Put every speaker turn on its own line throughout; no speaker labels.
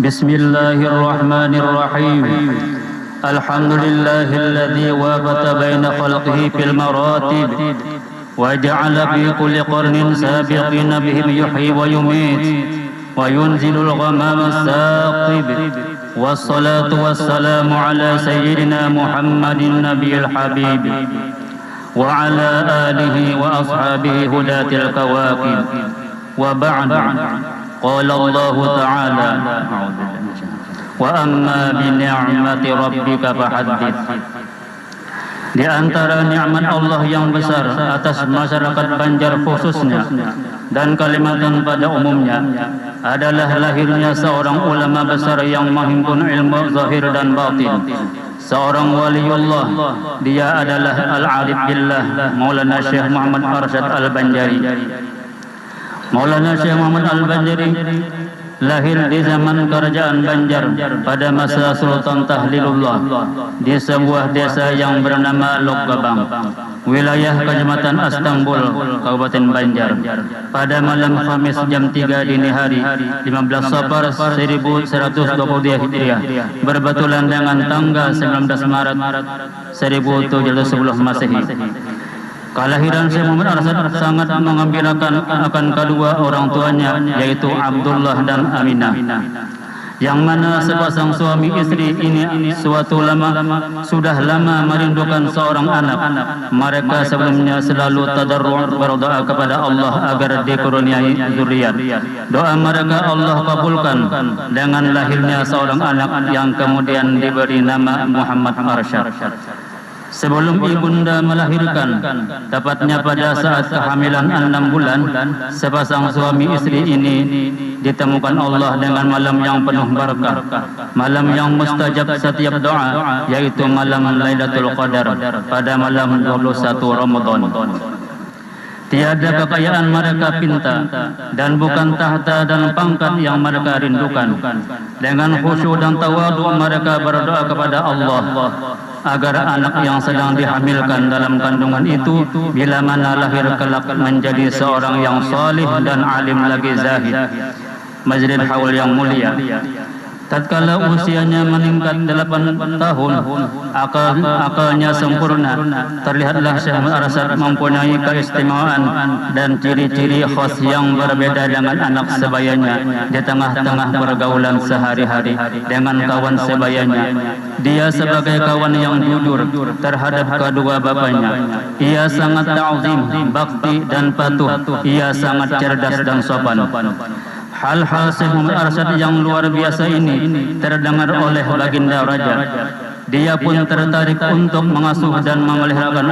Bismillahirrahmanirrahim. Alhamdulillahilladzi wabata baina khalqihi fil maratib wa ja'ala fi kulli qarnin sabiqina bihim yuhyi wa yumit wa yunzilul ghamama as-saqib. Wassalatu wassalamu ala sayyidina Muhammadin nabiyil habib wa ala alihi wa ashabihi hudatil kawakib. Wa ba'du. Qala Allah Ta'ala wa amma bi ni'mati rabbika fahaddits. Di antara nikmat Allah yang besar atas masyarakat Banjar khususnya dan Kalimantan pada umumnya adalah lahirnya seorang ulama besar yang menghimpun ilmu zahir dan batin. Seorang waliullah, dia adalah al-arif billah Maulana Syekh Muhammad Arsyad Al-Banjari. Maulana Syekh Muhammad Al-Banjari lahir di zaman kerajaan Banjar pada masa Sultan Tahlilullah di sebuah desa yang bernama Lokgabang, wilayah Kecamatan Astambul, Kabupaten Banjar, pada malam Khamis jam 3 dini hari 15 Safar 1122 Hijriah, berbetulan dengan tanggal 19 Maret 1710 Masehi. Kelahiran Syekh Muhammad Arsyad sangat mengembirakan akan kedua orang tuanya, yaitu Abdullah dan Aminah, yang mana sepasang suami istri ini sudah lama merindukan seorang anak. Mereka sebelumnya selalu tadarru' berdoa kepada Allah agar dikurniai zuriat. Doa mereka Allah kabulkan dengan lahirnya seorang anak yang kemudian diberi nama Muhammad Arsyad. Sebelum ibunda melahirkan, tepatnya pada saat kehamilan 6 bulan, sepasang suami istri ini ditemukan Allah dengan malam yang penuh barakah, malam yang mustajab setiap doa, yaitu malam Lailatul Qadar pada malam 21 Ramadan. Tiada kekayaan mereka pinta dan bukan tahta dan pangkat yang mereka rindukan. Dengan khusyuk dan tawadhu mereka berdoa kepada Allah agar anak yang sedang dihamilkan dalam kandungan itu bila mana lahir kelak menjadi seorang yang salih dan alim lagi zahid. Majlis haul yang mulia, tatkala usianya meningkat 8 tahun, akalnya sempurna, terlihatlah Syekh Muhammad Arsyad mempunyai keistimewaan dan ciri-ciri khas yang berbeda dengan anak sebayanya di tengah-tengah pergaulan sehari-hari dengan kawan sebayanya. Dia sebagai kawan yang jujur terhadap kedua bapaknya. Ia sangat ta'zim, bakti dan patuh. Ia sangat cerdas dan sopan. Hal-hal Syekh Muhammad Arsyad yang luar biasa ini terdengar oleh baginda raja. Dia pun tertarik untuk mengasuh dan memeliharakan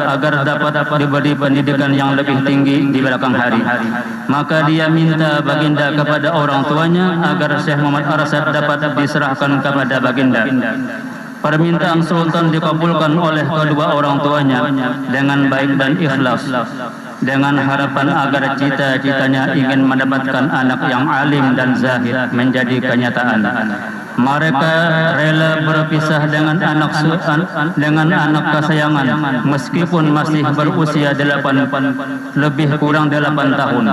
agar dapat diberi pendidikan yang lebih tinggi di belakang hari. Maka dia minta baginda kepada orang tuanya agar Syekh Muhammad Arsyad dapat diserahkan kepada baginda. Permintaan Sultan dikabulkan oleh kedua orang tuanya dengan baik dan ikhlas, dengan harapan agar cita-citanya ingin mendapatkan anak yang alim dan zahid menjadi kenyataan. Mereka rela berpisah dengan anak kesayangan meskipun masih berusia lebih kurang 8 tahun.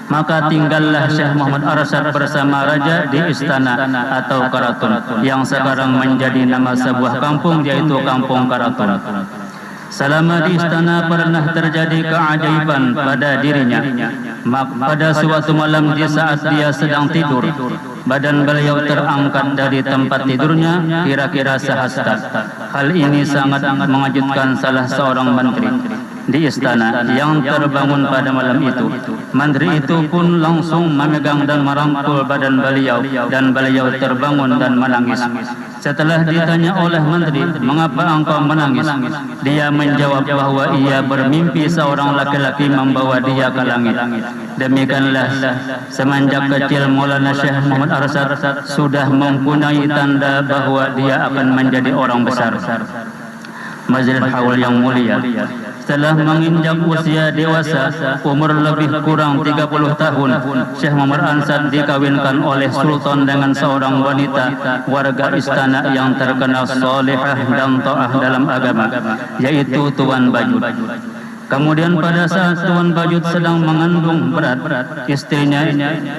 Maka tinggallah Syekh Muhammad Arsyad bersama raja di istana atau Karatun, yang sekarang menjadi nama sebuah kampung, yaitu Kampung Karatun. Selama di istana pernah terjadi keajaiban pada dirinya. Pada suatu malam di saat dia sedang tidur, badan beliau terangkat dari tempat tidurnya kira-kira sehasta. Hal ini sangat mengejutkan salah seorang menteri di istana yang terbangun pada malam itu. Menteri itu pun langsung memegang dan merangkul badan beliau, dan beliau terbangun dan menangis. Setelah ditanya oleh menteri, "Mengapa engkau menangis?" Dia menjawab bahwa ia bermimpi seorang laki-laki membawa dia ke langit. Demikianlah semenjak kecil Maulana Syekh Muhammad Arsyad sudah mempunyai tanda bahwa dia akan menjadi orang besar. Majlis haul yang mulia, setelah menginjak usia dewasa, umur lebih kurang 30 tahun, Syekh Muhammad Arsyad dikawinkan oleh Sultan dengan seorang wanita warga istana yang terkenal salihah dan taat dalam agama, yaitu Tuan Bajud. Kemudian pada saat Tuan Bajut sedang mengandung berat, istrinya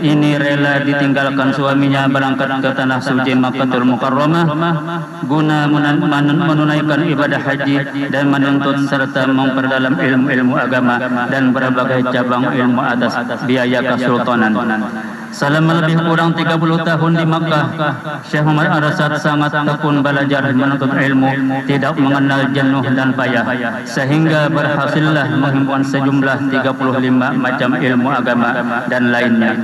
ini rela ditinggalkan suaminya berangkat ke tanah suci Makkahul Mukarramah guna menunaikan ibadah haji dan menuntut serta memperdalam ilmu-ilmu agama dan berbagai cabang ilmu atas biaya kesultanan. Selama lebih kurang 30 tahun di Makkah, Syekh Muhammad Arsyad sangat tekun belajar menuntut ilmu, tidak mengenal jenuh dan payah, sehingga berhasillah menghimpun sejumlah 35 macam ilmu agama dan lainnya.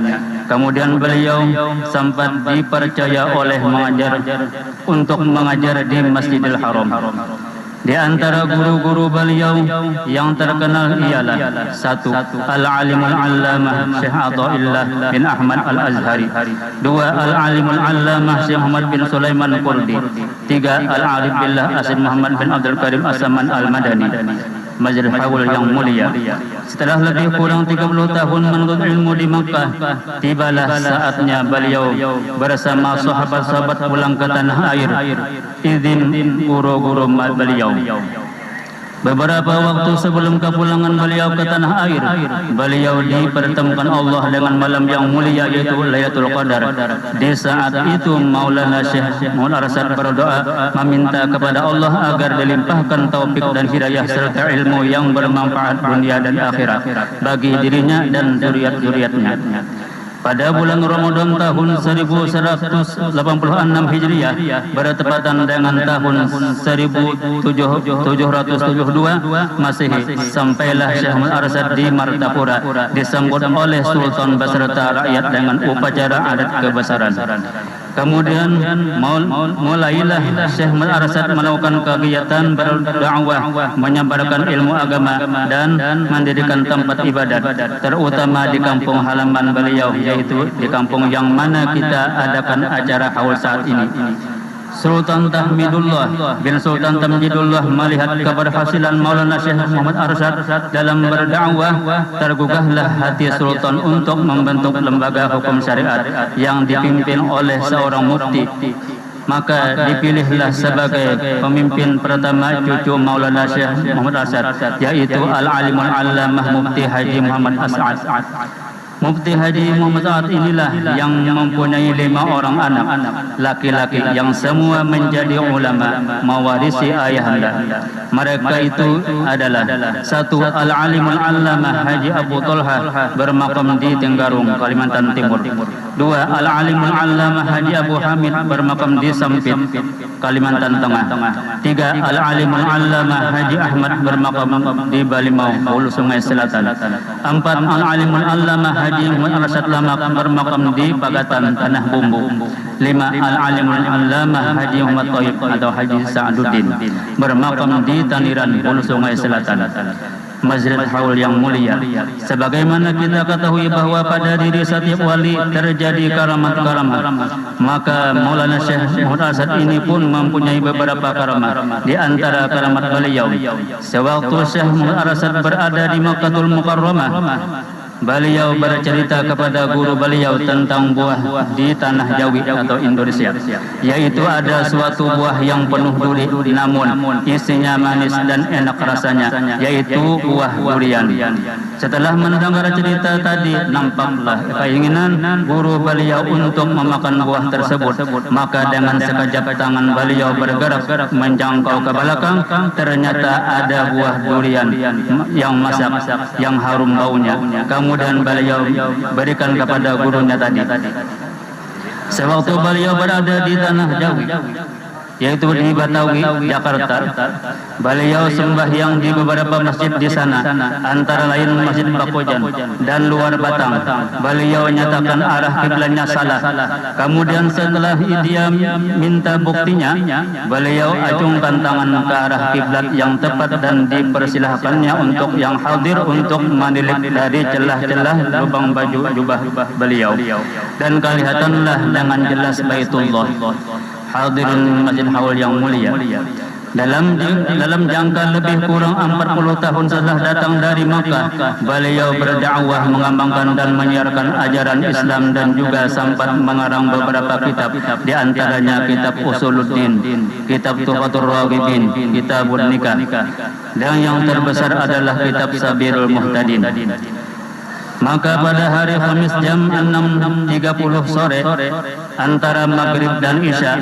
Kemudian beliau sempat dipercaya oleh mengajar untuk mengajar di Masjidil Haram. Di antara guru-guru beliau yang terkenal ialah 1. Al-Alimul Allamah Syekh Athaillah bin Ahmad Al-Azhari, 2. Al-Alimul Allamah Syekh Muhammad bin Sulaiman Qurdi, 3. Al-Arif Billah Asyid Muhammad bin Abdul Karim As-Saman Al-Madani, Majlis Haul yang mulia. Setelah lebih kurang 30 tahun menuntut ilmu di Makkah, tibalah saatnya beliau bersama sahabat-sahabat pulang ke tanah air. Izin guru-guru beliau. Beberapa waktu sebelum kepulangan beliau ke tanah air, beliau dipertemukan Allah dengan malam yang mulia yaitu Lailatul Qadar. Di saat itu Maulana Syekh Muhammad Arsyad berdoa meminta kepada Allah agar dilimpahkan taufik dan hidayah serta ilmu yang bermanfaat dunia dan akhirat bagi dirinya dan zuriat-zuriatnya. Pada bulan Ramadan tahun 1186 Hijriah bertepatan dengan tahun 1772 Masehi, sampailah Syekh Muhammad Arsyad di Martapura disambut oleh Sultan beserta rakyat dengan upacara adat kebesaran. Kemudian mulailah Syekh Muhammad Arsyad melakukan kegiatan berdakwah, menyebarkan ilmu agama dan mendirikan tempat ibadat, terutama di kampung halaman beliau, yaitu di kampung yang mana kita adakan acara haul saat ini. Sultan Tahmidullah bin Sultan Tamjidullah melihat keberhasilan Maulana Syekh Muhammad Arsyad dalam berdakwah, tergugahlah hati Sultan untuk membentuk lembaga hukum syariat yang dipimpin oleh seorang mufti. Maka dipilihlah sebagai pemimpin pertama cucu Maulana Syekh Muhammad Arsyad, yaitu Al-Alimul Allamah Mufti Haji Muhammad As'ad. Mufti Haji Muhammad As'ad inilah yang mempunyai 5 orang anak laki-laki yang semua menjadi ulama mewarisi ayahanda. Mereka itu adalah 1. Al-Alimul Allamah Haji Abu Tolha bermakam di Tenggarung, Kalimantan Timur. 2. Al-Alimul Allamah Haji Abu Hamid bermakam di Sampit, Kalimantan Tengah. 3. Al-Alimul Allamah Haji Ahmad bermakam di Balimau, Hulu Sungai Selatan. 4. Al-Alimul Allamah Haji Muhammad Arsyad Lamak bermakam di Pagatan, Tanah Bumbu. 5. Al-Alimul Allamah Haji Muhammad Thaib atau Haji Sa'aduddin bermakam di Taniran, Hulu Sungai Selatan. Majlis haul yang mulia, sebagaimana kita ketahui bahwa pada diri setiap wali terjadi karamat-karamat, maka Maulana Syekh Muhammad Arsyad ini pun mempunyai beberapa karamat. Di antara karamat beliau, sewaktu Syekh Muhammad Arsyad berada di Makkahul Mukarramah, beliau bercerita kepada guru beliau tentang buah di tanah Jawi atau Indonesia, yaitu ada suatu buah yang penuh duri namun isinya manis dan enak rasanya, yaitu buah durian. Setelah mendengar cerita tadi, nampaklah keinginan guru beliau untuk memakan buah tersebut. Maka dengan sekejap tangan beliau bergerak menjangkau ke belakang, ternyata ada buah durian yang masak, yang harum baunya. Kemudian beliau berikan kepada gurunya tadi. Sewaktu beliau berada di tanah Jawi, yaitu di Batawi, Jakarta, beliau sembahyang di beberapa masjid di sana, antara lain Masjid Bakojan dan luar Batang. Beliau nyatakan arah kiblatnya salah. Kemudian setelah dia minta buktinya, beliau acungkan tangan ke arah kiblat yang tepat dan dipersilahkannya untuk yang hadir untuk menilik dari celah-celah lubang baju jubah beliau, dan kelihatanlah dengan jelas Baitullah. Hadirin Masjid Haul yang mulia, Dalam jangka lebih kurang 40 tahun setelah datang dari Makkah, beliau berdakwah, mengembangkan dan menyiarkan ajaran Islam dan juga sempat mengarang beberapa kitab, di antaranya kitab Usuluddin, kitab Tuhfatur Raghibin, Kitabun Nikah, dan yang terbesar adalah kitab Sabirul Muhtadin. Maka pada hari Khamis jam 6.30 sore antara Maghrib dan Isya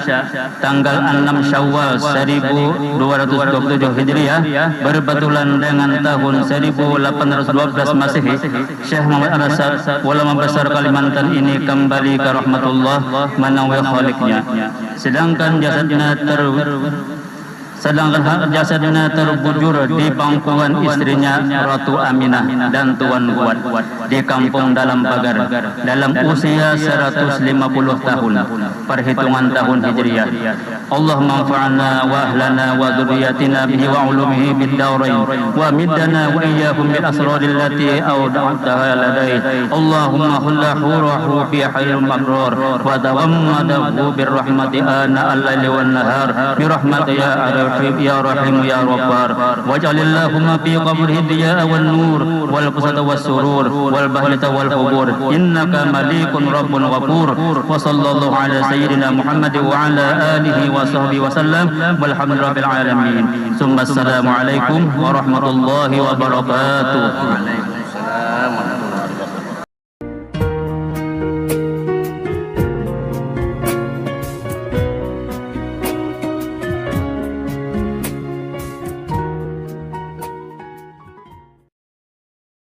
tanggal 6 Syawal 1227 Hijriah berbetulan dengan tahun 1812 Masehi, Syekh Muhammad Al-Asad, ulama besar Kalimantan ini kembali ke rahmatullah menawi Khaliknya. Sedangkan jasadnya terbujur di pangkuan istrinya Ratu Aminah dan Tuan Guat di kampung Dalam Pagar dalam usia 150 tahun perhitungan tahun Hijriah. Allah manfa'na wa ahlana wa dzurriyyatina bihi wa ulumihi bid-darain wa middana wa iyyahum bil asraril lati awda'taha ladai. Allahumma khullahu ruhu fi hayril mabrar wa tawammadahu bir rahmati ana al-laili wan nahar bi rahmati ya ya Rahim ya Ghaffar waj'alillahumma fi qabrihi diya'a wan nur wal qusata was surur wal bahlata wal hubur innaka malikun rabbun ghafur. Wa sallallahu ala sayyidina Muhammad wa ala alihi wa sahbihi wa sallam walhamdulillahil alamin. Summa assalamu alaikum warahmatullahi wabarakatuh.